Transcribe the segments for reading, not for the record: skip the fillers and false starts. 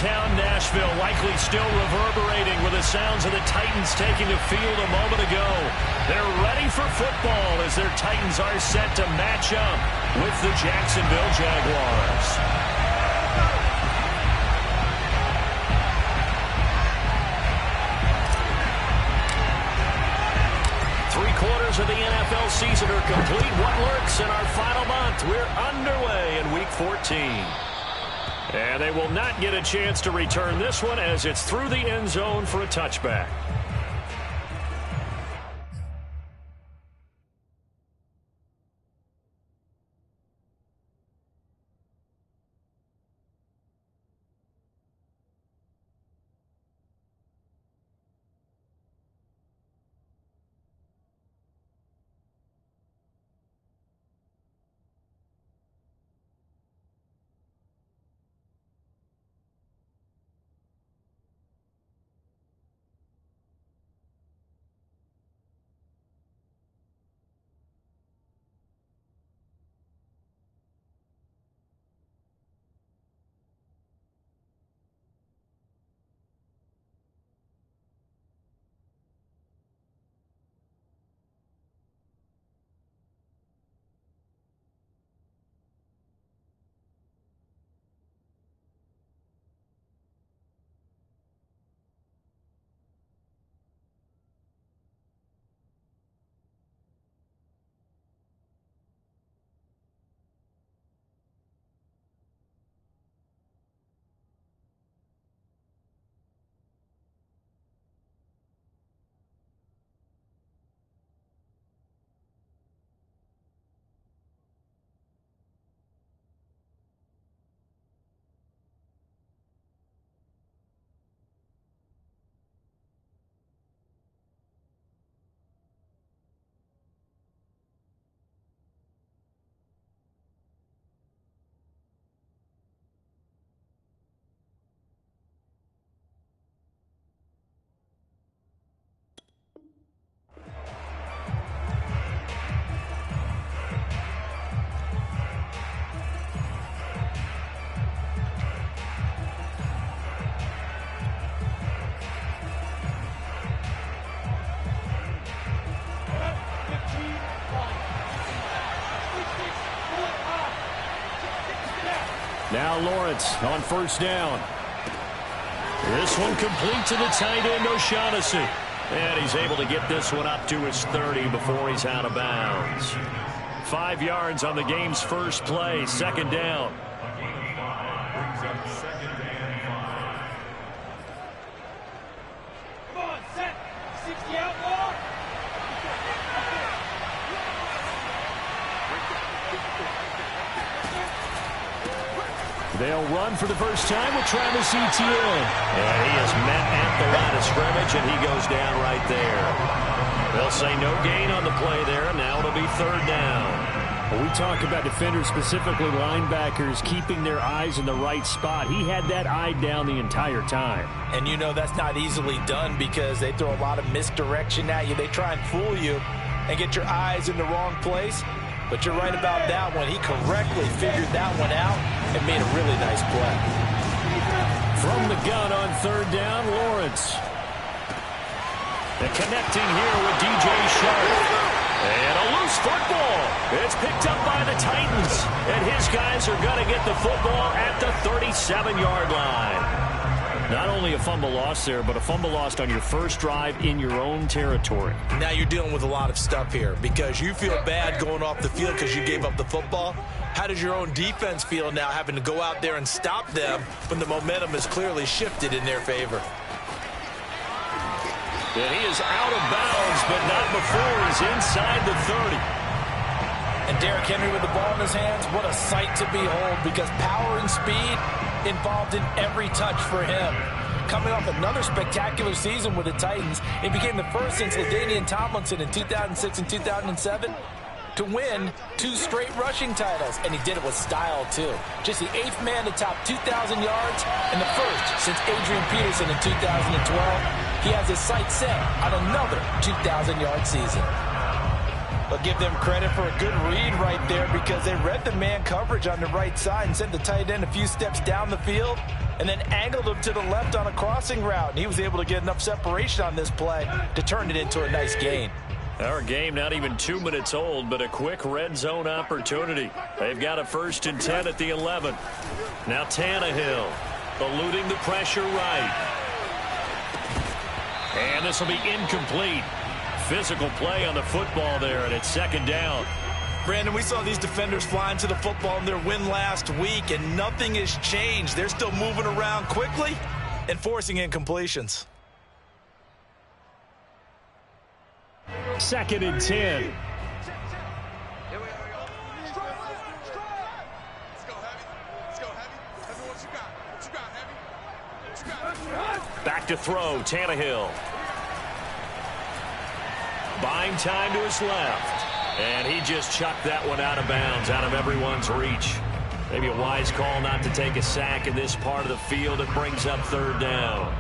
downtown Nashville, likely still reverberating with the sounds of the Titans taking the field a moment ago. They're ready for football as their Titans are set to match up with the Jacksonville Jaguars. Three-quarters of the NFL season are complete. What lurks in our final month? We're underway in Week 14. And they will not get a chance to return this one as it's through the end zone for a touchback. Now Lawrence on first down. This one complete to the tight end, O'Shaughnessy. And he's able to get this one up to his 30 before he's out of bounds. 5 yards on the game's first play, second down. Come on, set. 60 out long. They'll run for the first time with Travis Etienne. And he is met at the line of scrimmage, and he goes down right there. They'll say no gain on the play there, and now it'll be third down. Well, we talk about defenders, specifically linebackers, keeping their eyes in the right spot. He had that eye down the entire time. And you know that's not easily done because they throw a lot of misdirection at you. They try and fool you and get your eyes in the wrong place. But you're right about that one. He correctly figured that one out and made a really nice play. From the gun on third down, Lawrence. And connecting here with DJ Sharp. And a loose football. It's picked up by the Titans. And his guys are going to get the football at the 37-yard line. Not only a fumble loss there, but a fumble lost on your first drive in your own territory. Now you're dealing with a lot of stuff here because you feel bad going off the field because you gave up the football. How does your own defense feel now having to go out there and stop them when the momentum is clearly shifted in their favor? And he is out of bounds, but not before he's inside the 30. And Derrick Henry with the ball in his hands, what a sight to behold because power and speed involved in every touch for him. Coming off another spectacular season with the Titans, it became the first since LaDainian Tomlinson in 2006 and 2007 to win 2 straight rushing titles, and he did it with style too. Just the 8th man to top 2,000 yards and the first since Adrian Peterson in 2012. He has his sights set on another 2,000-yard season. But give them credit for a good read right there because they read the man coverage on the right side and sent the tight end a few steps down the field and then angled him to the left on a crossing route. And he was able to get enough separation on this play to turn it into a nice gain. Our game not even 2 minutes old, but a quick red zone opportunity. They've got a 1st and 10 at the 11. Now Tannehill eluding the pressure right. And this will be incomplete. Physical play on the football there, and it's 2nd down. Brandon, we saw these defenders flying to the football in their win last week, and nothing has changed. They're still moving around quickly and forcing incompletions. 2nd and 10. Back to throw, Tannehill. Buying time to his left. And he just chucked that one out of bounds, out of everyone's reach. Maybe a wise call not to take a sack in this part of the field. It brings up 3rd down.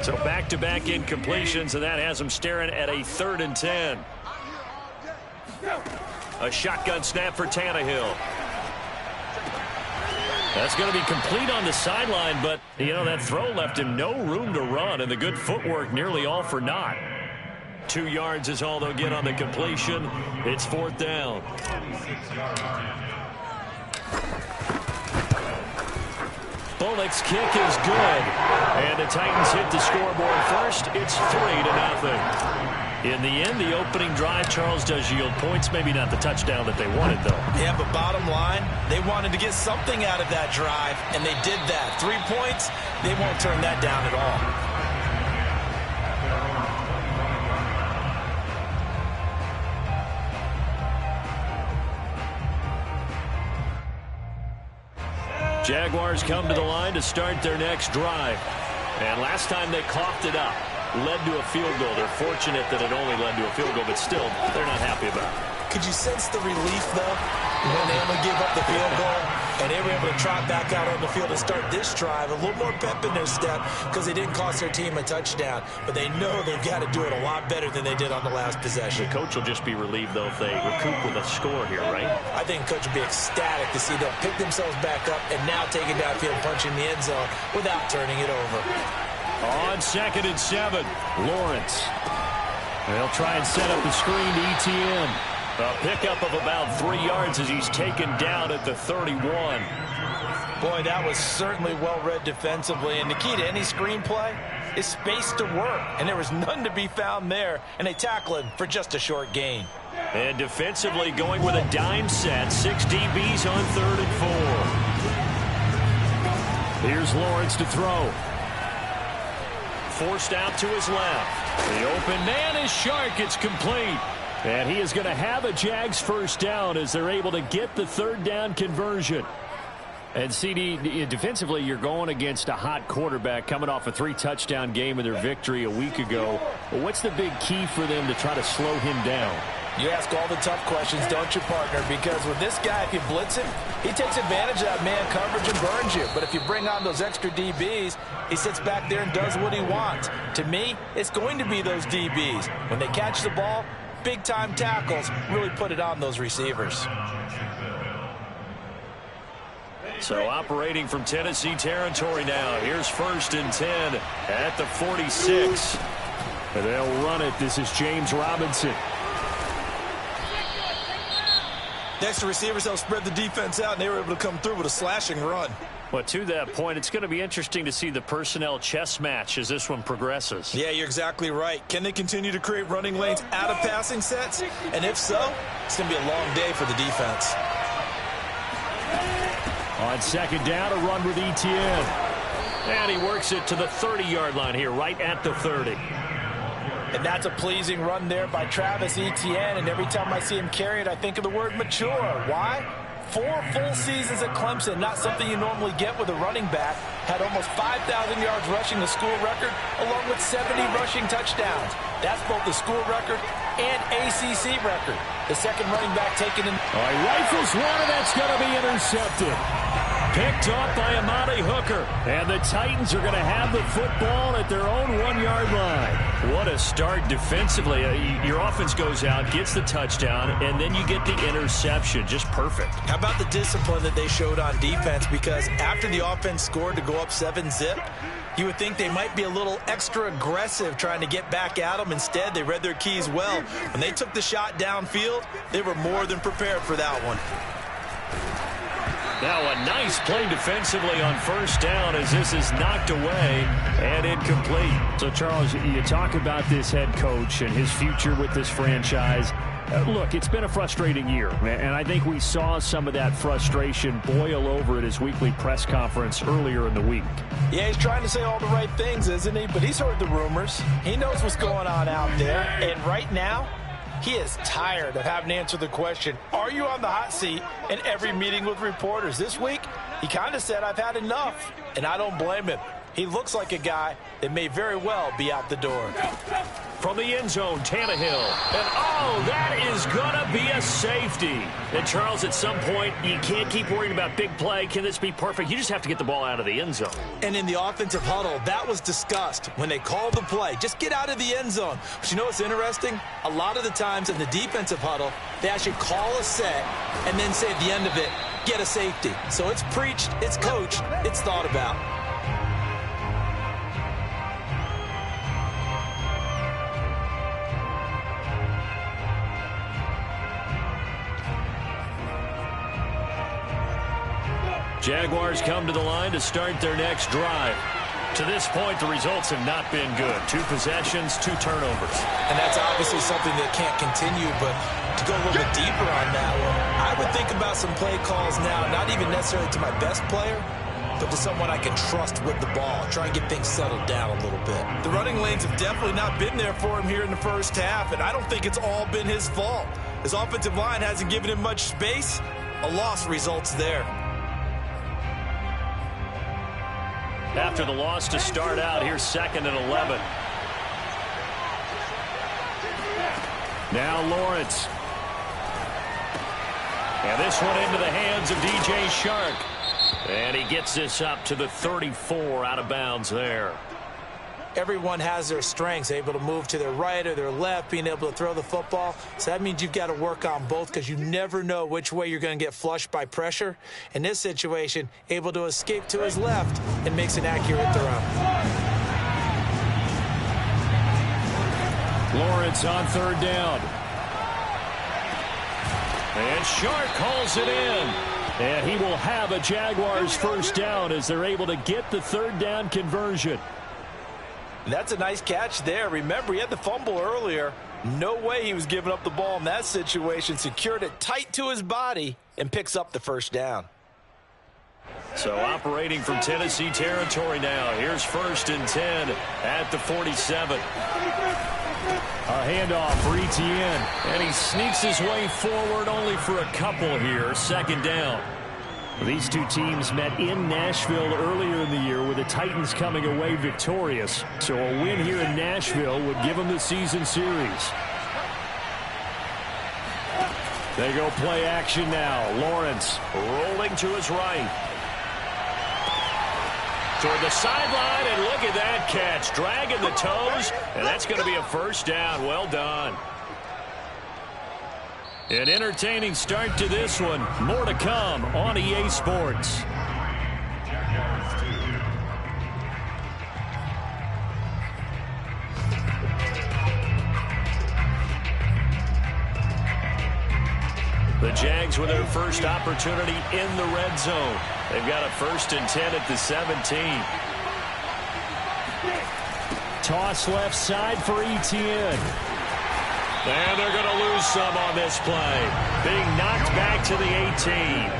So back-to-back incompletions, and that has him staring at a 3rd and 10. A shotgun snap for Tannehill. That's going to be complete on the sideline, but, you know, that throw left him no room to run, and the good footwork nearly all for naught. 2 yards is all they'll get on the completion. It's 4th down. Bullock's kick is good. And the Titans hit the scoreboard first. It's 3-0. In the end, the opening drive, Charles, does yield points. Maybe not the touchdown that they wanted, though. Yeah, but bottom line, they wanted to get something out of that drive, and they did that. 3 points, they won't turn that down at all. Jaguars come to the line to start their next drive. And last time they coughed it up, led to a field goal. They're fortunate that it only led to a field goal, but still, they're not happy about it. Could you sense the relief, though, when they only gave up the field goal and they were able to trot back out on the field and start this drive? A little more pep in their step because they didn't cost their team a touchdown, but they know they've got to do it a lot better than they did on the last possession. The coach will just be relieved, though, if they recoup with a score here, right? I think the coach will be ecstatic to see them pick themselves back up and now take it downfield, punching the end zone without turning it over. On 2nd and 7, Lawrence. They'll try and set up the screen to ETN. A pickup of about 3 yards as he's taken down at the 31. Boy, that was certainly well-read defensively. And the key to any screenplay is space to work. And there was none to be found there. And they tackle him for just a short gain. And defensively going with a dime set. 6 DBs on 3rd and 4. Here's Lawrence to throw. Forced out to his left. The open man is Shark. It's complete. And he is going to have a Jags 1st down as they're able to get the 3rd down conversion. And CD, defensively, you're going against a hot quarterback coming off a 3-touchdown game in their victory a week ago. Well, what's the big key for them to try to slow him down? You ask all the tough questions, don't you, partner? Because with this guy, if you blitz him, he takes advantage of that man coverage and burns you. But if you bring on those extra DBs, he sits back there and does what he wants. To me, it's going to be those DBs. When they catch the ball, big-time tackles really put it on those receivers. So operating from Tennessee territory now. Here's 1st and 10 at the 46. And they'll run it. This is James Robinson. Next to receivers, they'll spread the defense out, and they were able to come through with a slashing run. Well, to that point, it's going to be interesting to see the personnel chess match as this one progresses. Yeah, you're exactly right. Can they continue to create running lanes out of passing sets? And if so, it's going to be a long day for the defense. On 2nd down, a run with ETN. And he works it to the 30-yard line here, right at the 30. And that's a pleasing run there by Travis Etienne. And every time I see him carry it, I think of the word mature. Why? 4 full seasons at Clemson, not something you normally get with a running back. Had almost 5,000 yards rushing, the school record, along with 70 rushing touchdowns. That's both the school record and ACC record. The second running back taken in. All right, rifles one, and that's going to be intercepted. Picked off by Amani Hooker. And the Titans are going to have the football at their own 1-yard line. What a start defensively. Your offense goes out, gets the touchdown, and then you get the interception. Just perfect. How about the discipline that they showed on defense? Because after the offense scored to go up 7-zip, you would think they might be a little extra aggressive trying to get back at them. Instead, they read their keys well. When they took the shot downfield, they were more than prepared for that one. Now a nice play defensively on first down as this is knocked away and incomplete. So, Charles, you talk about this head coach and his future with this franchise. Look, it's been a frustrating year, and I think we saw some of that frustration boil over at his weekly press conference earlier in the week. Yeah, he's trying to say all the right things, isn't he? But he's heard the rumors. He knows what's going on out there. And right now, he is tired of having to answer the question, are you on the hot seat, in every meeting with reporters. This week, he kind of said, I've had enough, and I don't blame him. He looks like a guy that may very well be out the door. From the end zone, Tannehill. And, oh, that is going to be a safety. And, Charles, at some point, you can't keep worrying about big play. Can this be perfect? You just have to get the ball out of the end zone. And in the offensive huddle, that was discussed when they called the play. Just get out of the end zone. But you know what's interesting? A lot of the times in the defensive huddle, they actually call a set and then say at the end of it, get a safety. So it's preached, it's coached, it's thought about. Jaguars come to the line to start their next drive. To this point, the results have not been good. 2 possessions, 2 turnovers. And that's obviously something that can't continue, but to go a little bit deeper on that one, I would think about some play calls now, not even necessarily to my best player, but to someone I can trust with the ball. Try and get things settled down a little bit. The running lanes have definitely not been there for him here in the first half, and I don't think it's all been his fault. His offensive line hasn't given him much space. A loss results there. After the loss to start out, here's 2nd and 11. Now Lawrence. And this one into the hands of DJ Shark. And he gets this up to the 34 out of bounds there. Everyone has their strengths, able to move to their right or their left, being able to throw the football. So that means you've got to work on both because you never know which way you're going to get flushed by pressure. In this situation, able to escape to his left and makes an accurate throw. Lawrence on 3rd down. And Shark calls it in. And he will have a Jaguars first down as they're able to get the 3rd down conversion. That's a nice catch there. Remember, he had the fumble earlier. No way he was giving up the ball in that situation. Secured it tight to his body and picks up the first down. So operating from Tennessee territory now. Here's 1st and 10 at the 47. A handoff for Etienne. And he sneaks his way forward only for a couple here. 2nd down. These two teams met in Nashville earlier in the year with the Titans coming away victorious. So a win here in Nashville would give them the season series. They go play action now. Lawrence rolling to his right. Toward the sideline, and look at that catch. Dragging the toes, and that's going to be a first down. Well done. An entertaining start to this one. More to come on EA Sports. The Jags with their first opportunity in the red zone. They've got a 1st and 10 at the 17. Toss left side for Etienne. And they're going to lose some on this play. Being knocked back to the 18.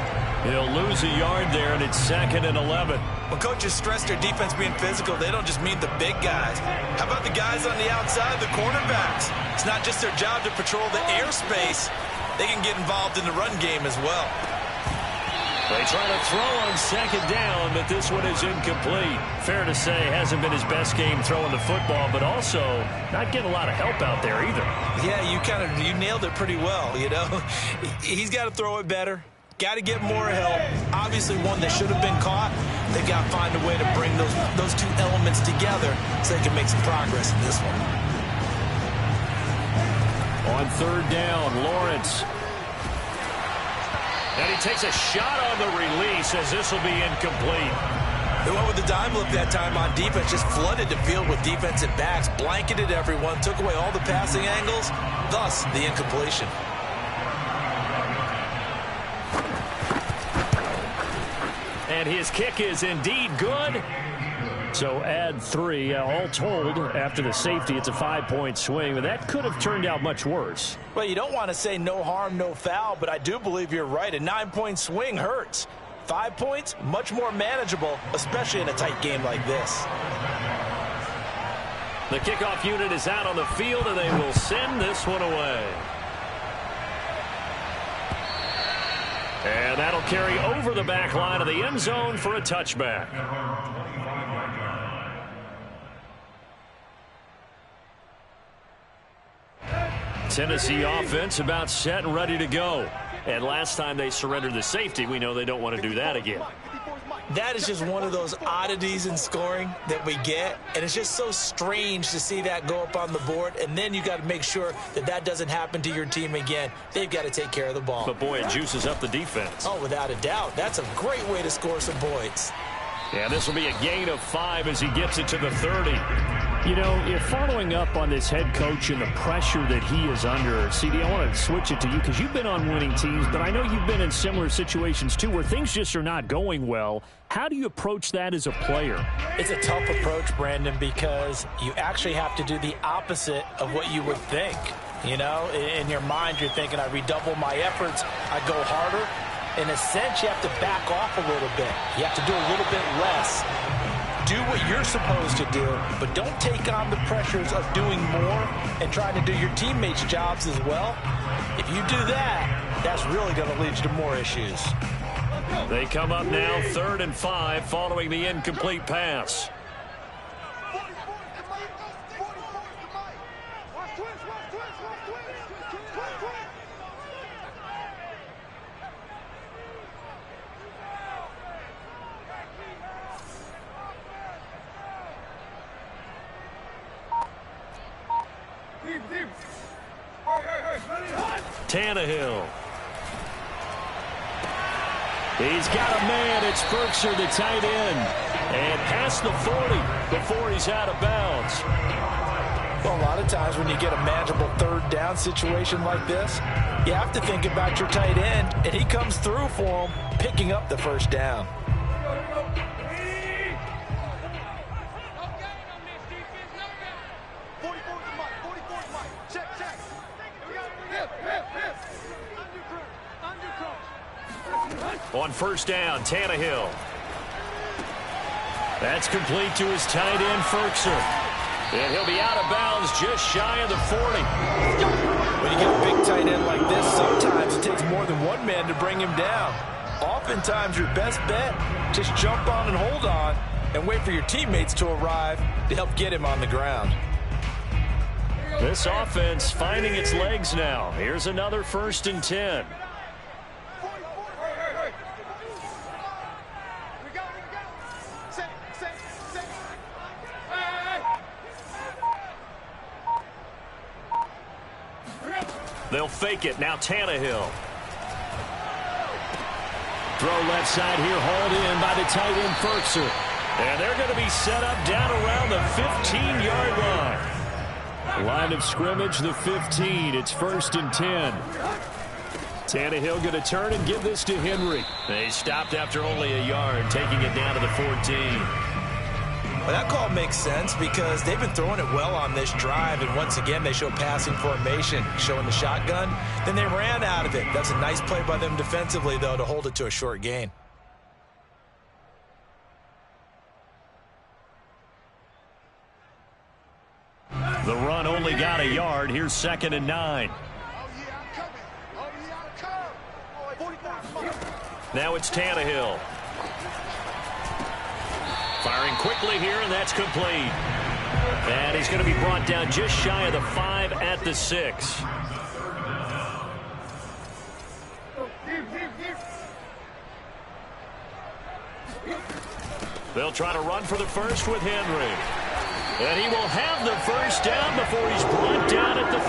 He'll lose a yard there, and it's 2nd and 11. When coaches stress their defense being physical, they don't just mean the big guys. How about the guys on the outside, the cornerbacks? It's not just their job to patrol the airspace. They can get involved in the run game as well. They try to throw on second down, but this one is incomplete. Fair to say, hasn't been his best game throwing the football, but also not getting a lot of help out there either. Yeah, you nailed it pretty well, you know. He's got to throw it better. Got to get more help. Obviously one that should have been caught. They've got to find a way to bring those two elements together so they can make some progress in this one. On third down, Lawrence. And he takes a shot on the release as this will be incomplete. They went with the dime look that time on defense, just flooded the field with defensive backs, blanketed everyone, took away all the passing angles, thus the incompletion. And his kick is indeed good. So add 3, all told, after the safety, it's a 5-point swing. But that could have turned out much worse. Well, you don't want to say no harm, no foul, but I do believe you're right. A 9-point swing hurts. 5 points, much more manageable, especially in a tight game like this. The kickoff unit is out on the field, and they will send this one away. And that'll carry over the back line of the end zone for a touchback. Tennessee offense about set and ready to go. And last time they surrendered the safety, we know they don't want to do that again. That is just one of those oddities in scoring that we get, and it's just so strange to see that go up on the board, and then you got to make sure that that doesn't happen to your team again. They've got to take care of the ball. But, boy, it juices up the defense. Oh, without a doubt. That's a great way to score some points. Yeah, this will be a gain of 5 as he gets it to the 30. You know, if following up on this head coach and the pressure that he is under, CD, I want to switch it to you because you've been on winning teams, but I know you've been in similar situations too where things just are not going well. How do you approach that as a player? It's a tough approach, Brandon, because you actually have to do the opposite of what you would think. You know, in your mind, you're thinking, I redouble my efforts, I go harder. In a sense, you have to back off a little bit. You have to do a little bit less. Do what you're supposed to do, but don't take on the pressures of doing more and trying to do your teammates' jobs as well. If you do that, that's really going to lead you to more issues. They come up now 3rd and 5 following the incomplete pass. Tannehill. He's got a man. It's Firkser, the tight end. And past the 40 before he's out of bounds. Well, a lot of times when you get a manageable 3rd down situation like this, you have to think about your tight end, and he comes through for him, picking up the 1st down. On 1st down, Tannehill. That's complete to his tight end, Firkser. And he'll be out of bounds just shy of the 40. When you get a big tight end like this, sometimes it takes more than one man to bring him down. Oftentimes, your best bet, just jump on and hold on and wait for your teammates to arrive to help get him on the ground. This offense finding its legs now. Here's another 1st and 10. They'll fake it. Now Tannehill. Throw left side here, hauled in by the tight end Firkser. And they're going to be set up down around the 15-yard line. Line of scrimmage, the 15. It's 1st and 10. Tannehill going to turn and give this to Henry. They stopped after only a yard, taking it down to the 14. Well, that call makes sense because they've been throwing it well on this drive, and once again they show passing formation, showing the shotgun. Then they ran out of it. That's a nice play by them defensively, though, to hold it to a short gain. The run only got a yard. Here's 2nd and 9. Now it's Tannehill. Firing quickly here, and that's complete. And he's going to be brought down just shy of the 5 at the 6. They'll try to run for the first with Henry. And he will have the first down before he's brought down at the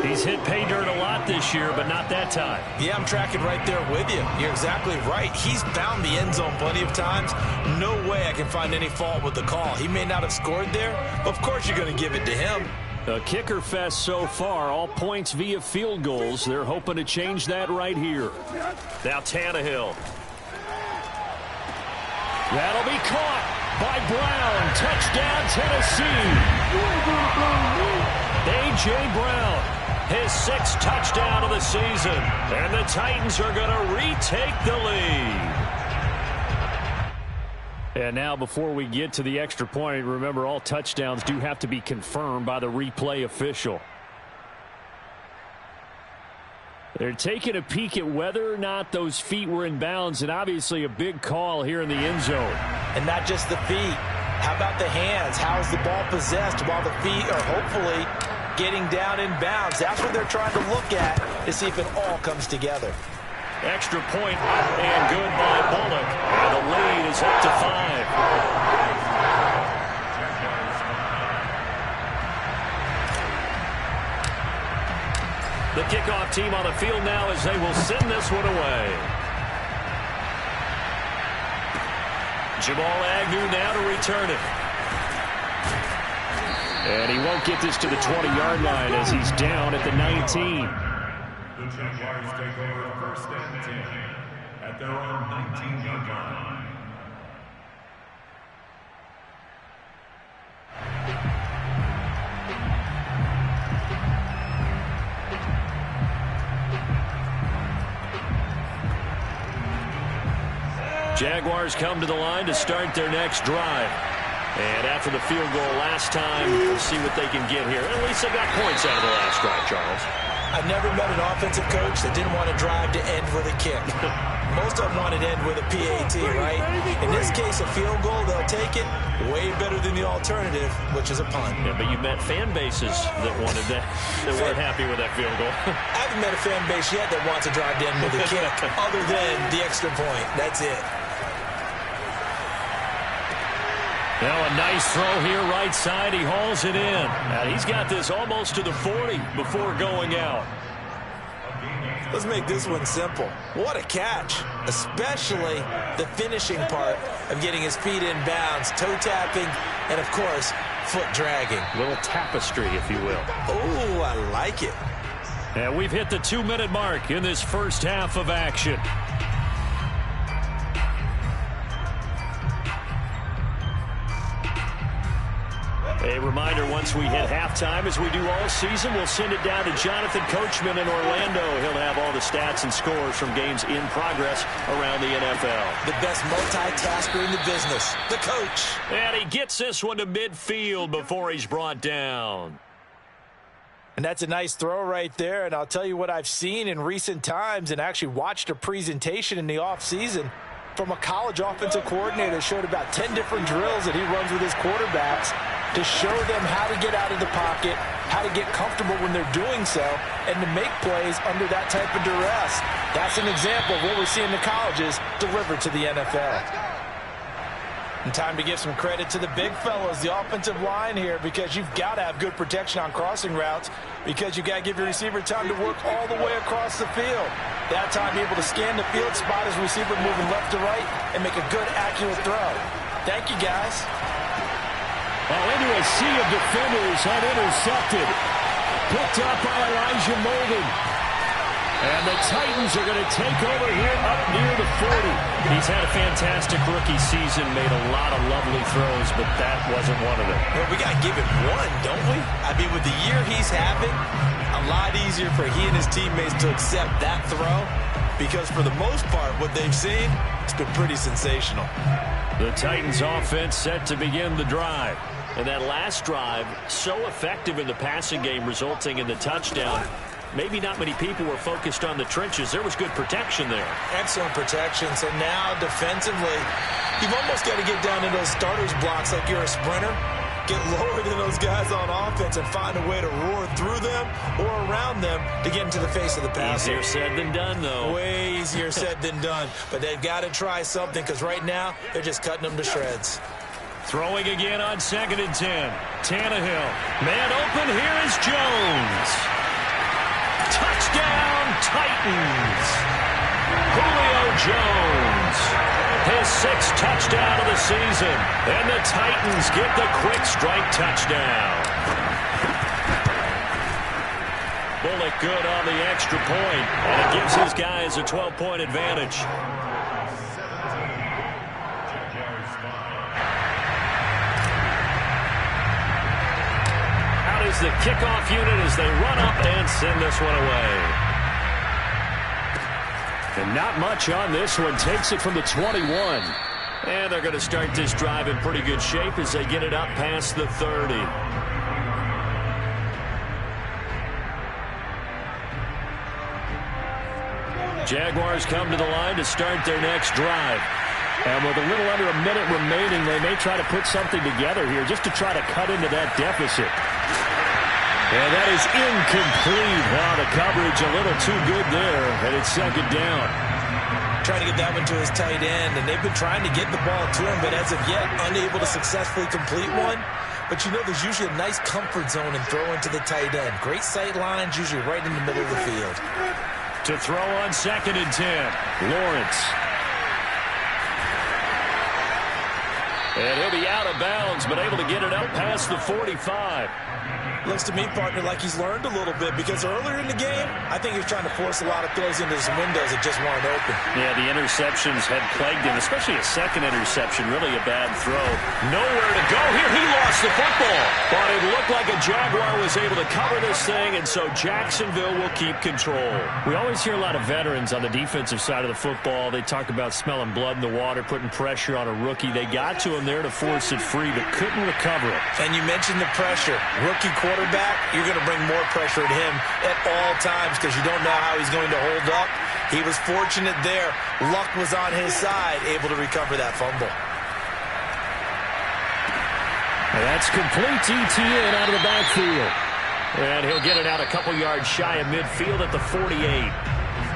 3. He's hit pay dirt a lot this year, but not that time. Yeah, I'm tracking right there with you. You're exactly right. He's found the end zone plenty of times. No way I can find any fault with the call. He may not have scored there, but of course you're going to give it to him. A kicker fest so far, all points via field goals. They're hoping to change that right here. Now Tannehill. That'll be caught by Brown. Touchdown, Tennessee. A.J. Brown, his 6th touchdown of the season. And the Titans are going to retake the lead. And now before we get to the extra point, remember all touchdowns do have to be confirmed by the replay official. They're taking a peek at whether or not those feet were in bounds, and obviously a big call here in the end zone. And not just the feet. How about the hands? How is the ball possessed while the feet are hopefully getting down in bounds? That's what they're trying to look at to see if it all comes together. Extra point up and good by Bullock. And the lead is up to 5. The kickoff team on the field now as they will send this one away. Jamal Agnew now to return it. And he won't get this to the 20-yard line as he's down at the 19. The Jaguars take over first and 10 at their own 19-yard line. Jaguars come to the line to start their next drive. And after the field goal last time, we'll see what they can get here. At least they got points out of the last drive, Charles. I've never met an offensive coach that didn't want to drive to end with a kick. Most of them wanted to end with a PAT, right? In this case, a field goal, they'll take it. Way better than the alternative, which is a punt. Yeah, but you met fan bases that wanted that, that weren't happy with that field goal. I haven't met a fan base yet that wants to drive to end with a kick other than the extra point. That's it. Now a nice throw here right side. He hauls it in. Now he's got this almost to the 40 before going out. Let's make this one simple. What a catch, especially the finishing part of getting his feet in bounds, toe tapping, and of course, foot dragging. Little tapestry, if you will. Oh, I like it. And we've hit the 2-minute mark in this first half of action. A reminder, once we hit halftime, as we do all season, we'll send it down to Jonathan Coachman in Orlando. He'll have all the stats and scores from games in progress around the NFL. The best multitasker in the business, the coach. And he gets this one to midfield before he's brought down. And that's a nice throw right there. And I'll tell you what I've seen in recent times and actually watched a presentation in the offseason from a college offensive coordinator that showed about 10 different drills that he runs with his quarterbacks to show them how to get out of the pocket, how to get comfortable when they're doing so, and to make plays under that type of duress. That's an example of what we're seeing the colleges deliver to the NFL. And time to give some credit to the big fellas, the offensive line here, because you've got to have good protection on crossing routes, because you've got to give your receiver time to work all the way across the field. That time, be able to scan the field, spot his receiver moving left to right, and make a good, accurate throw. Thank you, guys. Well, into a sea of defenders, unintercepted. Picked up by Elijah Molden. And the Titans are going to take over here up near the 40. He's had a fantastic rookie season, made a lot of lovely throws, but that wasn't one of them. Well, we got to give him one, don't we? I mean, with the year he's having, a lot easier for he and his teammates to accept that throw, because for the most part, what they've seen, it's been pretty sensational. The Titans offense set to begin the drive. And that last drive, so effective in the passing game, resulting in the touchdown. maybe not many people were focused on the trenches. There was good protection there. Excellent protection. So now defensively, you've almost got to get down to those starters blocks like you're a sprinter. Get lower than those guys on offense and find a way to roar through them or around them to get into the face of the passer. Easier said than done, though. Way easier said than done. But they've got to try something because right now they're just cutting them to shreds. Throwing again on 2nd and 10. Tannehill. Man open. Here is Jones. Touchdown, Titans. Julio Jones. His 6th touchdown of the season. And the Titans get the quick strike touchdown. Bullock good on the extra point. And it gives his guys a 12-point advantage. Out is the kickoff unit as they run up and send this one away. And not much on this one. Takes it from the 21. And they're going to start this drive in pretty good shape as they get it up past the 30. Jaguars come to the line to start their next drive. And with a little under a minute remaining, they may try to put something together here just to try to cut into that deficit. And that is incomplete. Wow, the coverage a little too good there, and it's 2nd down. Trying to get that one to his tight end, and they've been trying to get the ball to him, but as of yet, unable to successfully complete one. But you know, there's usually a nice comfort zone in throwing to the tight end. Great sight lines, usually right in the middle of the field. To throw on 2nd and 10, Lawrence. And he'll be out of bounds, but able to get it up past the 45. Looks to me, partner, like he's learned a little bit because earlier in the game, I think he was trying to force a lot of throws into some windows that just weren't open. Yeah, the interceptions had plagued him, especially a second interception. Really a bad throw. Nowhere to go here. He lost the football. But it looked like a Jaguar was able to cover this thing, and so Jacksonville will keep control. We always hear a lot of veterans on the defensive side of the football. They talk about smelling blood in the water, putting pressure on a rookie. They got to him there to force it free, but couldn't recover it. And you mentioned the pressure. Rookie quarterback, you're going to bring more pressure at him at all times because you don't know how he's going to hold up. He was fortunate there. Luck was on his side, able to recover that fumble. And that's complete ETN out of the backfield. And he'll get it out a couple yards shy of midfield at the 48.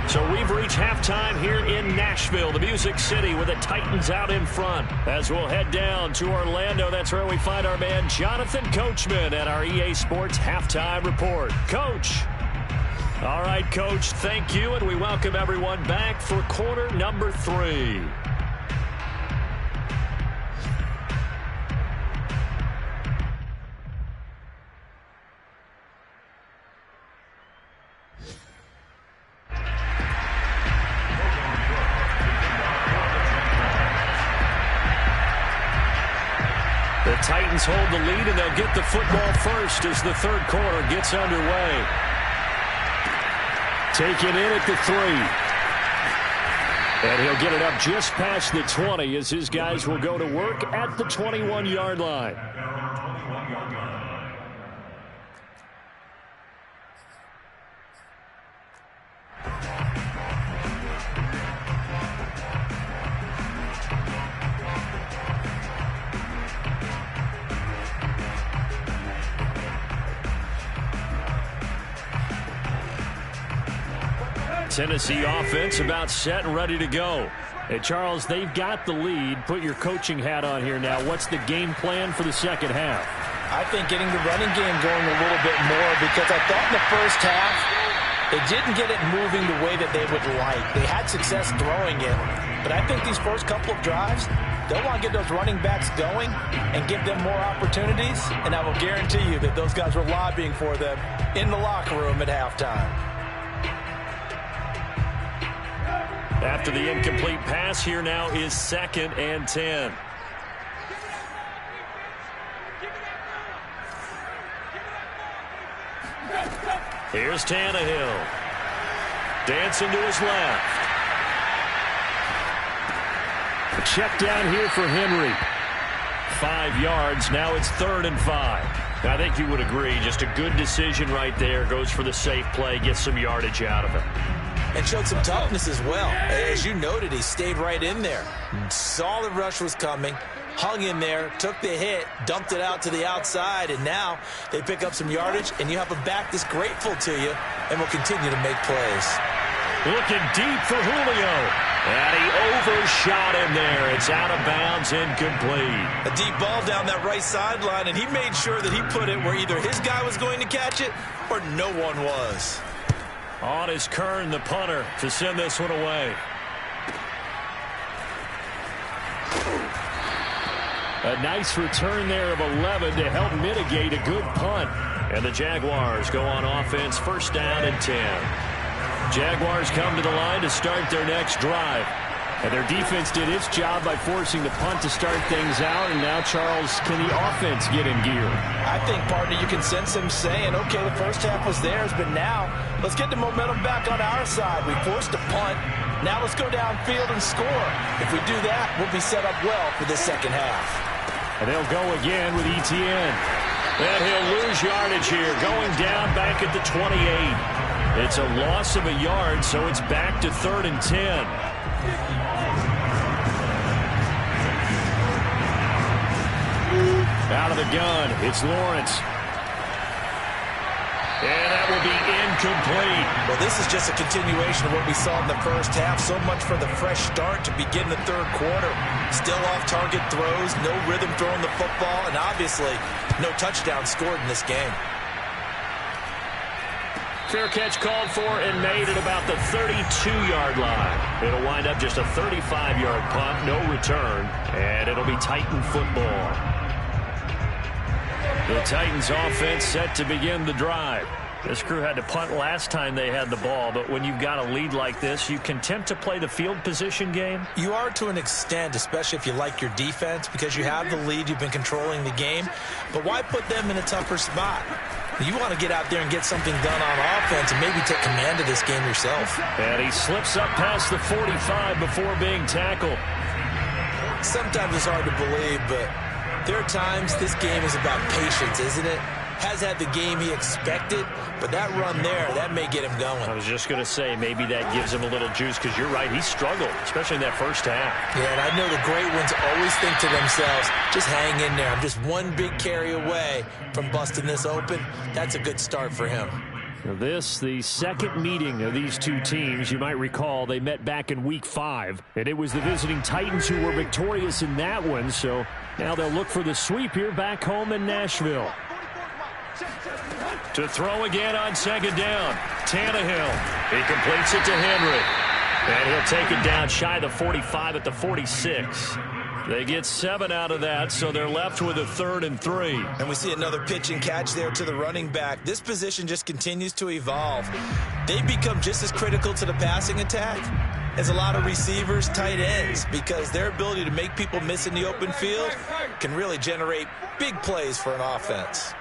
So we've reached halftime here in Nashville, the Music City, with the Titans out in front. As we'll head down to Orlando, that's where we find our man Jonathan Coachman at our EA Sports Halftime Report. Coach. All right, Coach, thank you, and we welcome everyone back for quarter number 3. The Titans hold the lead, and they'll get the football first as the third quarter gets underway. Taken in at the 3. And he'll get it up just past the 20 as his guys will go to work at the 21-yard line. Tennessee offense about set and ready to go. Hey, Charles, they've got the lead. Put your coaching hat on here now. What's the game plan for the second half? I think getting the running game going a little bit more because I thought in the first half they didn't get it moving the way that they would like. They had success throwing it, but I think these first couple of drives, they'll want to get those running backs going and give them more opportunities, and I will guarantee you that those guys were lobbying for them in the locker room at halftime. After the incomplete pass, here now is 2nd and 10. Here's Tannehill. Dancing to his left. A check down here for Henry. 5 yards. Now it's 3rd and 5. I think you would agree. Just a good decision right there. Goes for the safe play, gets some yardage out of it. And showed some toughness as well. As you noted, he stayed right in there. Saw the rush was coming, hung in there, took the hit, dumped it out to the outside, and now they pick up some yardage, and you have a back that's grateful to you and will continue to make plays. Looking deep for Julio. And he overshot him there. It's out of bounds, incomplete. A deep ball down that right sideline, and he made sure that he put it where either his guy was going to catch it or no one was. On is Kern, the punter, to send this one away. A nice return there of 11 to help mitigate a good punt. And the Jaguars go on offense, first down and 10. Jaguars come to the line to start their next drive. And their defense did its job by forcing the punt to start things out. And now, Charles, can the offense get in gear? I think, partner, you can sense him saying, okay, the first half was theirs, but now let's get the momentum back on our side. We forced a punt. Now let's go downfield and score. If we do that, we'll be set up well for the second half. And they'll go again with Etienne. And he'll lose yardage here, going down back at the 28. It's a loss of a yard, so it's back to 3rd and 10. Out of the gun, it's Lawrence. And that will be incomplete. Well, this is just a continuation of what we saw in the first half. So much for the fresh start to begin the third quarter. Still off-target throws, no rhythm throwing the football, and obviously no touchdown scored in this game. Fair catch called for and made at about the 32-yard line. It'll wind up just a 35-yard punt, no return, and it'll be Titan football. The Titans offense set to begin the drive. This crew had to punt last time they had the ball, but when you've got a lead like this, you content to play the field position game? You are to an extent, especially if you like your defense, because you have the lead, you've been controlling the game. But why put them in a tougher spot? You want to get out there and get something done on offense and maybe take command of this game yourself. And he slips up past the 45 before being tackled. Sometimes it's hard to believe, but there are times this game is about patience, isn't it? Has had the game he expected, but that run there, that may get him going. I was just going to say, maybe that gives him a little juice, because you're right, he struggled, especially in that first half. Yeah, and I know the great ones always think to themselves, just hang in there. I'm just one big carry away from busting this open. That's a good start for him. This, the second meeting of these two teams. You might recall they met back in Week 5, and it was the visiting Titans who were victorious in that one, so now they'll look for the sweep here back home in Nashville. To throw again on second down, Tannehill. He completes it to Henry. And he'll take it down shy of the 45 at the 46. They get 7 out of that, so they're left with a 3rd and 3. And we see another pitch and catch there to the running back. This position just continues to evolve. They become just as critical to the passing attack as a lot of receivers, tight ends, because their ability to make people miss in the open field can really generate big plays for an offense.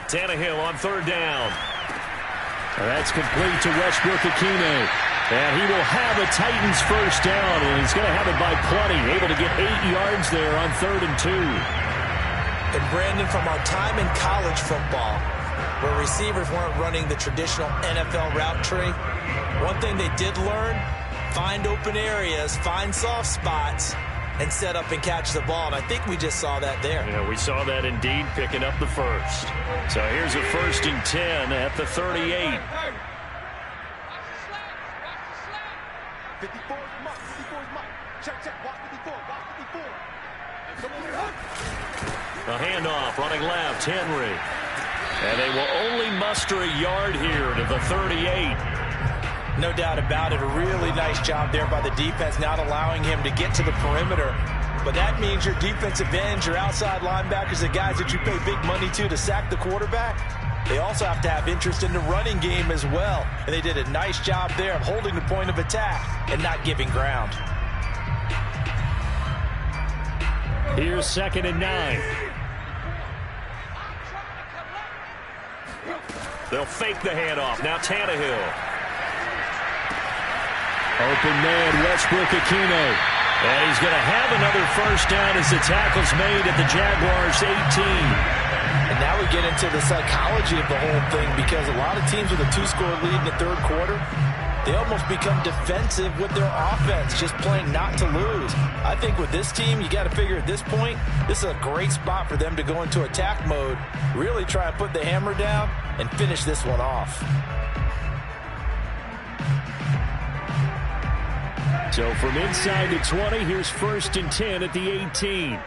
Tannehill on 3rd down. That's complete to Westbrook-Ikhine. And he will have a Titans first down, and he's going to have it by plenty. Able to get 8 yards there on 3rd and 2. And Brandon, from our time in college football, where receivers weren't running the traditional NFL route tree, one thing they did learn, find open areas, find soft spots, and set up and catch the ball. And I think we just saw that there. Yeah, we saw that indeed, picking up the first. So here's a 1st and 10 at the 38. 54 is Mike. 54 is Mike. Check. Watch 54. Watch 54. A handoff, running left, Henry. And they will only muster a yard here to the 38. No doubt about it. A really nice job there by the defense, not allowing him to get to the perimeter. But that means your defensive ends, your outside linebackers, the guys that you pay big money to sack the quarterback, they also have to have interest in the running game as well. And they did a nice job there of holding the point of attack and not giving ground. Here's 2nd and 9. They'll fake the handoff. Now Tannehill. Open man, Westbrook-Ikhine. And he's going to have another first down as the tackle's made at the Jaguars' 18. And now we get into the psychology of the whole thing, because a lot of teams with a 2-score lead in the third quarter, they almost become defensive with their offense, just playing not to lose. I think with this team, you got to figure at this point, this is a great spot for them to go into attack mode, really try and put the hammer down and finish this one off. So from inside the 20, here's 1st and 10 at the 18.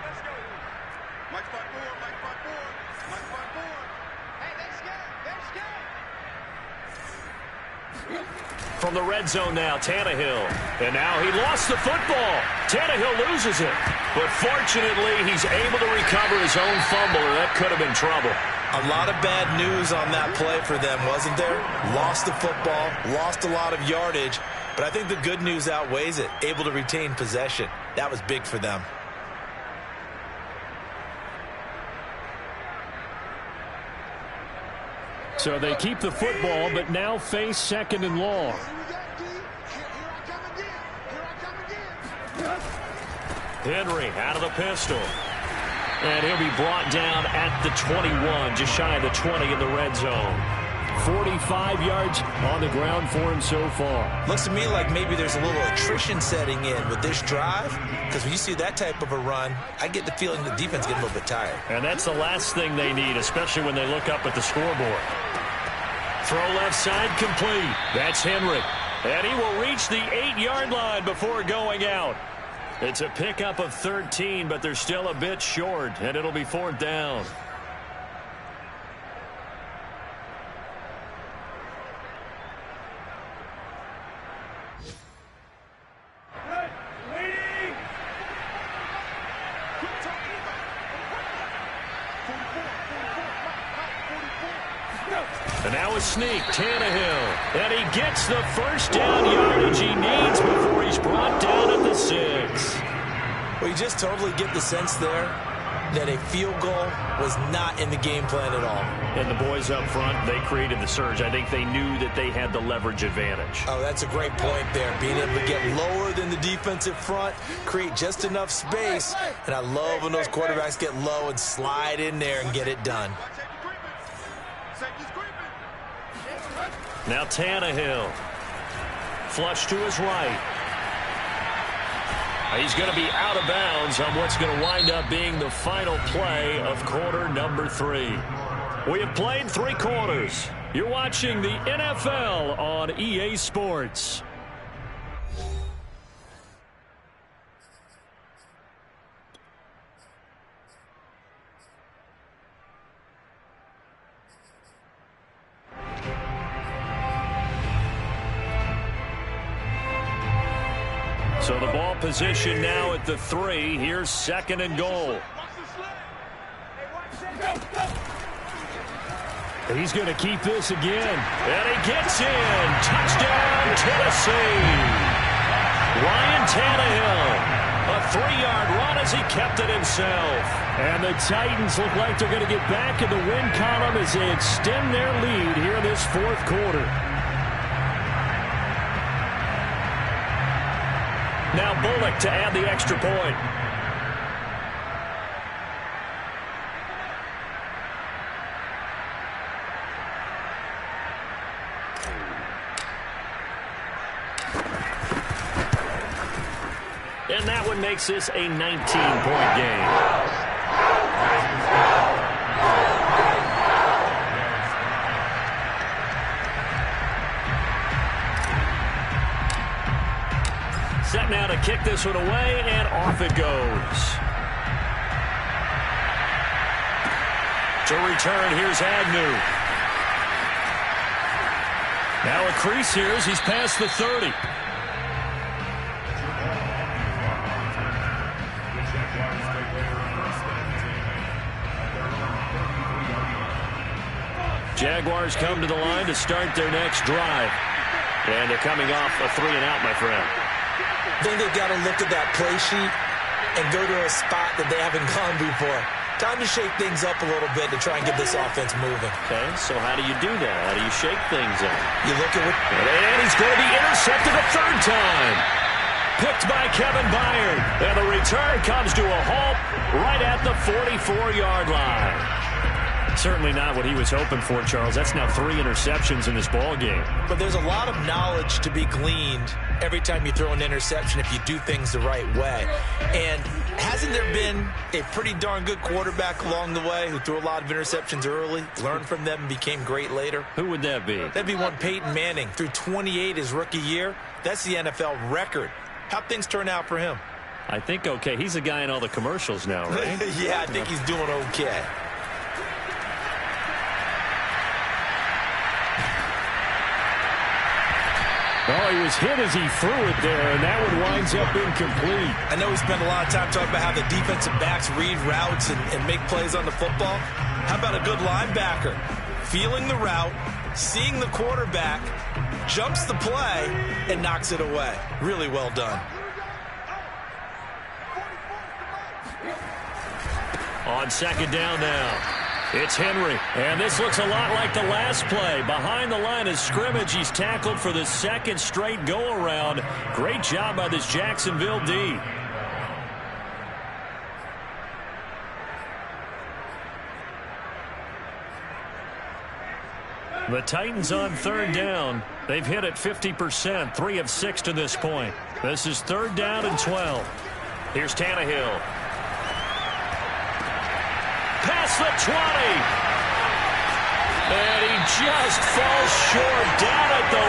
From the red zone now, Tannehill. And now he lost the football. Tannehill loses it. But fortunately, he's able to recover his own fumble, or that could have been trouble. A lot of bad news on that play for them, wasn't there? Lost the football, lost a lot of yardage, but I think the good news outweighs it. Able to retain possession. That was big for them. So they keep the football, but now face 2nd and long. Henry out of the pistol. And he'll be brought down at the 21, just shy of the 20 in the red zone. 45 yards on the ground for him so far. Looks to me like maybe there's a little attrition setting in with this drive, because when you see that type of a run, I get the feeling the defense getting a little bit tired. And that's the last thing they need, especially when they look up at the scoreboard. Throw left side complete. That's Henry. And he will reach the 8-yard line before going out. It's a pickup of 13, but they're still a bit short, and it'll be 4th down. And now a sneak, Tannehill. And he gets the first down yardage he needs before he's brought down at the 6. Well, you just totally get the sense there that a field goal was not in the game plan at all. And the boys up front, they created the surge. I think they knew that they had the leverage advantage. Oh, that's a great point there. Being able to get lower than the defensive front, create just enough space. And I love when those quarterbacks get low and slide in there and get it done. Now Tannehill. Flush to his right. He's going to be out of bounds on what's going to wind up being the final play of quarter number 3. We have played 3 quarters. You're watching the NFL on EA Sports. So the ball position now at the 3. Here's 2nd and goal. He's going to keep this again. And he gets in. Touchdown, Tennessee. Ryan Tannehill. A 3-yard run as he kept it himself. And the Titans look like they're going to get back in the win column as they extend their lead here in this 4th quarter. Now Bullock to add the extra point. And that one makes this a 19-point game. Set now to kick this one away, and off it goes. To return, here's Agnew. Now a crease here as he's past the 30. Jaguars come to the line to start their next drive. And they're coming off a 3-and-out, my friend. I think they've got to look at that play sheet and go to a spot that they haven't gone before. Time to shake things up a little bit to try and get this offense moving. Okay, so how do you do that? How do you shake things up? You look at what... And he's going to be intercepted a 3rd time. picked by Kevin Byard. And the return comes to a halt right at the 44-yard line. Certainly not what he was hoping for, Charles. That's now 3 interceptions in this ball game. But there's a lot of knowledge to be gleaned every time you throw an interception if you do things the right way. And hasn't there been a pretty darn good quarterback along the way who threw a lot of interceptions early, learned from them, and became great later? Who would that be? That'd be one Peyton Manning. Threw 28 his rookie year. That's the NFL record. How'd things turn out for him? I think okay. He's a guy in all the commercials now, right? Yeah, I think he's doing okay. Oh, he was hit as he threw it there, and that one winds up incomplete. I know we spent a lot of time talking about how the defensive backs read routes and make plays on the football. How about a good linebacker? Feeling the route, seeing the quarterback, jumps the play, and knocks it away. Really well done. On second down now. It's Henry, and this looks a lot like the last play. Behind the line of scrimmage, he's tackled for the second straight go-around. Great job by this Jacksonville D. The Titans on third down. They've hit it 50%, 3 of 6 to this point. This is third down and 12. Here's Tannehill. Past the 20. And he just falls short down at the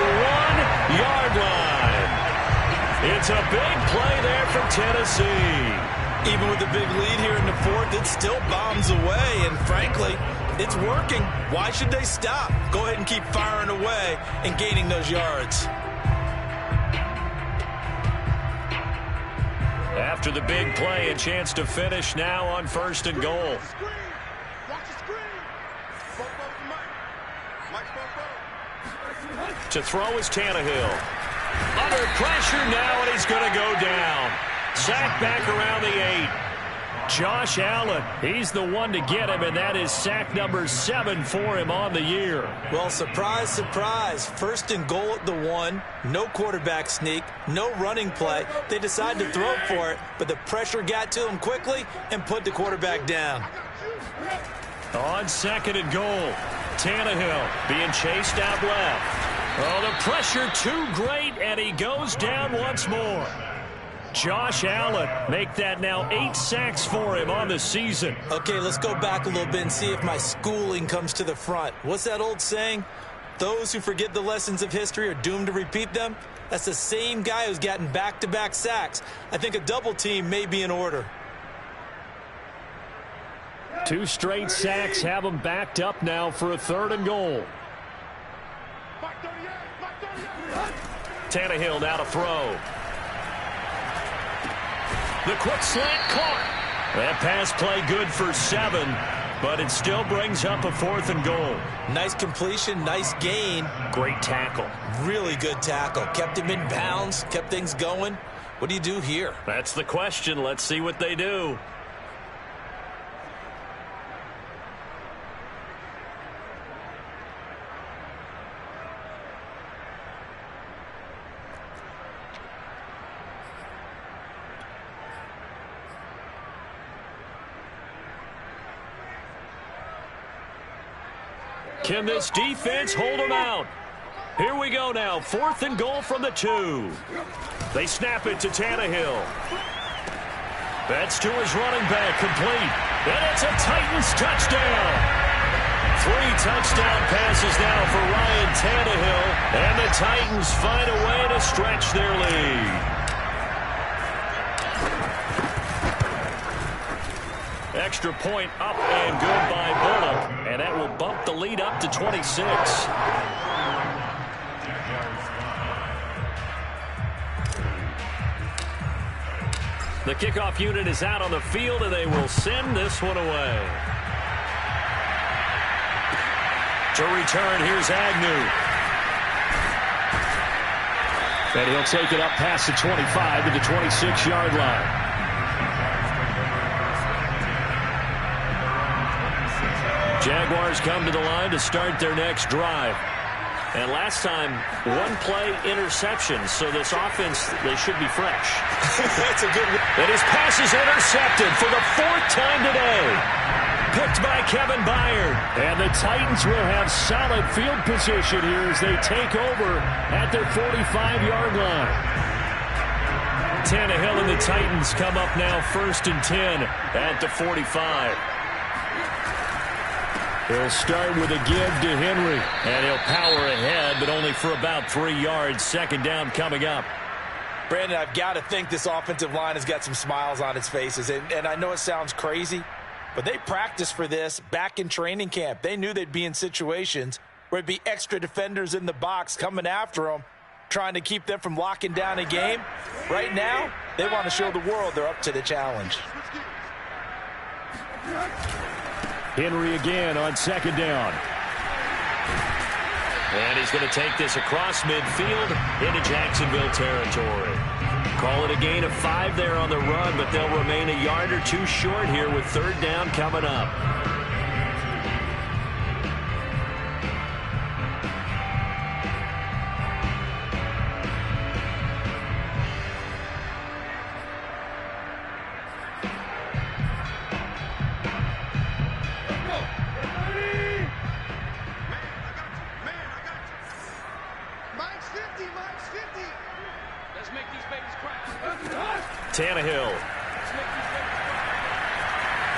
1-yard line. It's a big play there for Tennessee. Even with the big lead here in the fourth, it still bombs away. And frankly, it's working. Why should they stop? Go ahead and keep firing away and gaining those yards. After the big play, a chance to finish now on first and goal. To throw is Tannehill. Under pressure now, and he's going to go down. Sacked back around the 8. Josh Allen, he's the one to get him, and that is sack number 7 for him on the year. Well, surprise, surprise. First and goal at the 1. No quarterback sneak, no running play. They decide to throw for it, but the pressure got to him quickly and put the quarterback down. On second and goal, Tannehill being chased out left. Oh, the pressure too great, and he goes down once more. Josh Allen, make that now 8 sacks for him on the season. Okay, let's go back a little bit and see if my schooling comes to the front. What's that old saying? Those who forget the lessons of history are doomed to repeat them. That's the same guy who's gotten back-to-back sacks. I think a double team may be in order. 2 straight sacks have him backed up now for a third and goal. Tannehill now to throw. The quick slant caught. That pass play good for 7, but it still brings up a 4th and goal. Nice completion, nice gain. Great tackle. Really good tackle. Kept him in bounds, kept things going. What do you do here? That's the question. Let's see what they do. Can this defense hold them out? Here we go now. 4th and goal from the 2. They snap it to Tannehill. That's to his running back, complete. And it's a Titans touchdown. 3 touchdown passes now for Ryan Tannehill. And the Titans find a way to stretch their lead. Extra point up and good by Bullock. And that will bump the lead up to 26. The kickoff unit is out on the field, and they will send this one away. To return, here's Agnew. And he'll take it up past the 25 to the 26-yard line. Jaguars come to the line to start their next drive. And last time, one play interception. So this offense, they should be fresh. That's a good one. And his pass is intercepted for the 4th time today. Picked by Kevin Byard. And the Titans will have solid field position here as they take over at their 45-yard line. Tannehill and the Titans come up now 1st and 10 at the 45. He'll start with a give to Henry, and he'll power ahead, but only for about 3 yards. 2nd down coming up. Brandon, I've got to think this offensive line has got some smiles on its faces, and I know it sounds crazy, but they practiced for this back in training camp. They knew they'd be in situations where there'd be extra defenders in the box coming after them, trying to keep them from locking down a game. Right now, they want to show the world they're up to the challenge. Henry again on 2nd down. And he's going to take this across midfield into Jacksonville territory. Call it a gain of 5 there on the run, but they'll remain a yard or 2 short here with 3rd down coming up. Tannehill.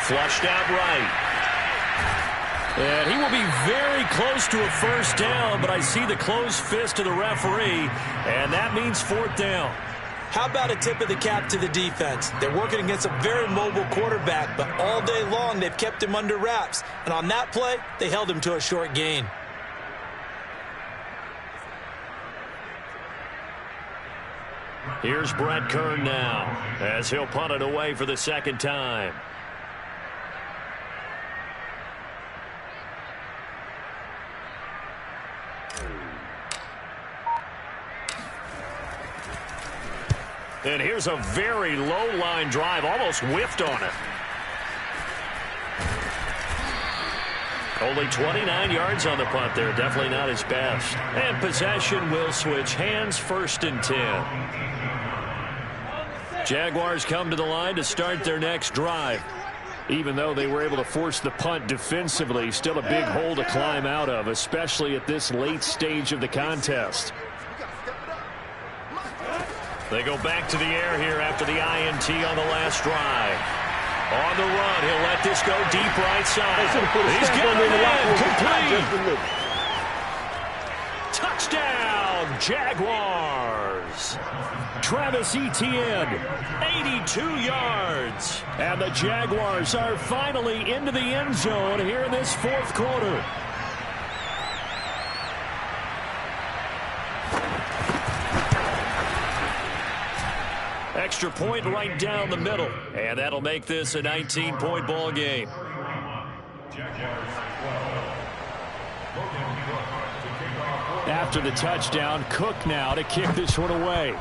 Flushed out right. And he will be very close to a 1st down, but I see the closed fist of the referee, and that means 4th down. How about a tip of the cap to the defense? They're working against a very mobile quarterback, but all day long they've kept him under wraps. And on that play, they held him to a short gain. Here's Brett Kern now as he'll punt it away for the 2nd time. And here's a very low line drive, almost whiffed on it. Only 29 yards on the punt there, definitely not his best. And possession will switch hands, 1st and 10. Jaguars come to the line to start their next drive. Even though they were able to force the punt defensively, still a big hole to climb out of, especially at this late stage of the contest. They go back to the air here after the INT on the last drive. On the run, he'll let this go deep right side. He's got it in, complete. Touchdown, Jaguars. Travis Etienne, 82 yards. And the Jaguars are finally into the end zone here in this 4th quarter. Extra point right down the middle. And that'll make this a 19-point ball game. After the touchdown, Cook now to kick this one away.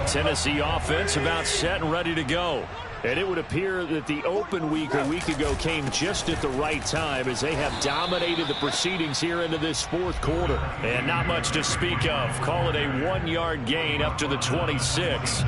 Tennessee offense about set and ready to go. And it would appear that the open week a week ago came just at the right time as they have dominated the proceedings here into this 4th quarter. And not much to speak of. Call it a 1-yard gain up to the 26.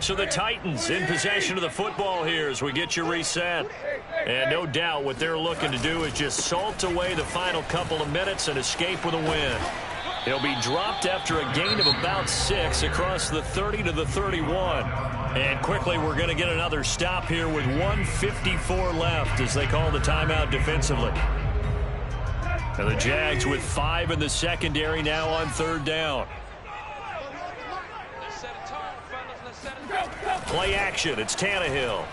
So the Titans in possession of the football here as we get you reset. And no doubt what they're looking to do is just salt away the final couple of minutes and escape with a win. He'll be dropped after a gain of about 6 across the 30 to the 31. And quickly we're going to get another stop here with 1:54 left as they call the timeout defensively. And the Jags with 5 in the secondary now on 3rd down. Play action. It's Tannehill.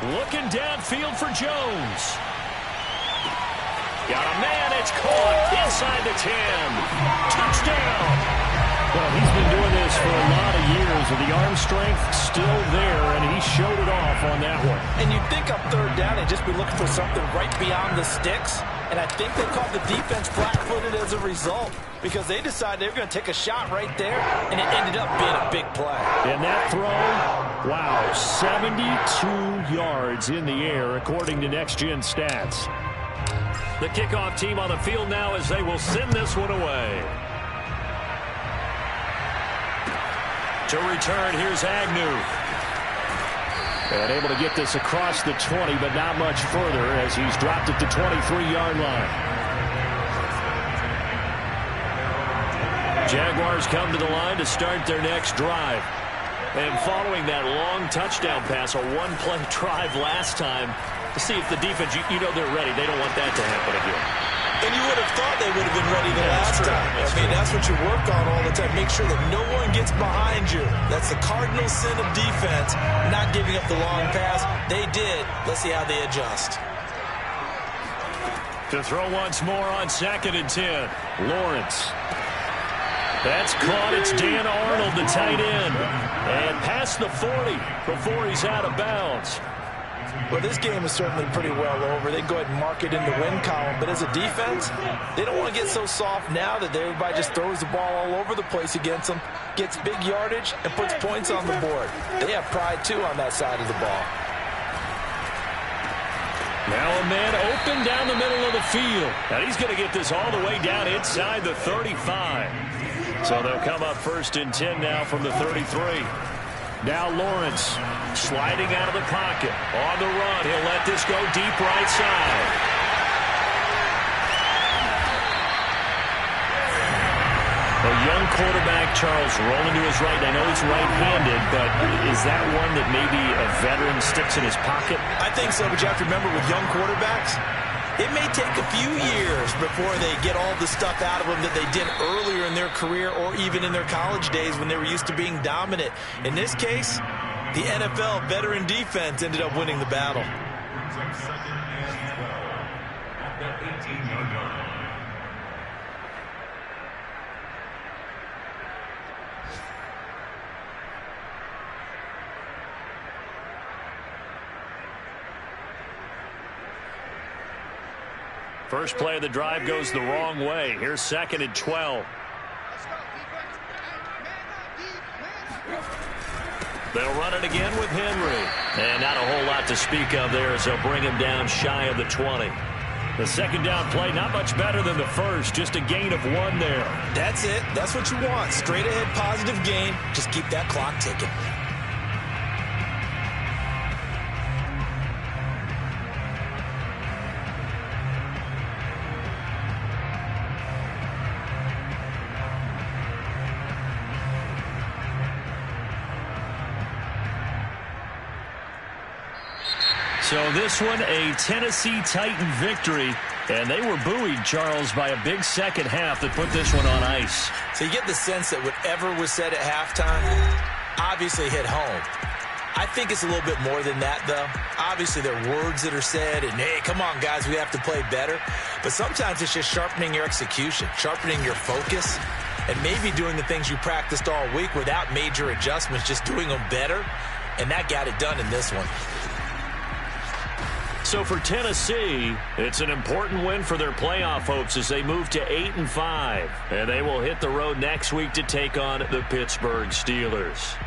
Looking downfield for Jones. Got a man, it's caught inside the 10. Touchdown. Well, he's been doing this for a lot of years with the arm strength still there, and he showed it off on that one. And you'd think on third down they'd just be looking for something right beyond the sticks, and I think they caught the defense flat-footed as a result because they decided they were going to take a shot right there, and it ended up being a big play. And that throw, wow, 72 yards in the air according to Next Gen Stats. The kickoff team on the field now as they will send this one away. To return, here's Agnew. And able to get this across the 20, but not much further as he's dropped it to 23-yard line. Jaguars come to the line to start their next drive. And following that long touchdown pass, a one-play drive last time, to see if the defense, you know they're ready. They don't want that to happen again. And you would have thought they would have been ready the last time. That's what you work on all the time. Make sure that no one gets behind you. That's the cardinal sin of defense, not giving up the long pass. They did. Let's see how they adjust. To throw once more on 2nd and 10. Lawrence. That's caught. It's Dan Arnold, the tight end. And past the 40 before he's out of bounds. Well, this game is certainly pretty well over. They can go ahead and mark it in the win column. But as a defense, they don't want to get so soft now that everybody just throws the ball all over the place against them, gets big yardage, and puts points on the board. They have pride, too, on that side of the ball. Now a man open down the middle of the field. And he's going to get this all the way down inside the 35. So they'll come up 1st and 10 now from the 33. Now Lawrence sliding out of the pocket. On the run, he'll let this go deep right side. A young quarterback, Charles, rolling to his right. I know he's right-handed, but is that one that maybe a veteran sticks in his pocket? I think so, but you have to remember with young quarterbacks, it may take a few years before they get all the stuff out of them that they did earlier in their career or even in their college days when they were used to being dominant. In this case, the NFL veteran defense ended up winning the battle. First play of the drive goes the wrong way. Here's 2nd and 12. They'll run it again with Henry. And not a whole lot to speak of there as they'll bring him down shy of the 20. The second down play, not much better than the first. Just a gain of 1 there. That's it. That's what you want. Straight ahead positive gain. Just keep that clock ticking. So this one, a Tennessee Titan victory. And they were buoyed, Charles, by a big second half that put this one on ice. So you get the sense that whatever was said at halftime obviously hit home. I think it's a little bit more than that, though. Obviously, there are words that are said, and, hey, come on, guys, we have to play better. But sometimes it's just sharpening your execution, sharpening your focus, and maybe doing the things you practiced all week without major adjustments, just doing them better. And that got it done in this one. So for Tennessee, it's an important win for their playoff hopes as they move to 8-5. And they will hit the road next week to take on the Pittsburgh Steelers.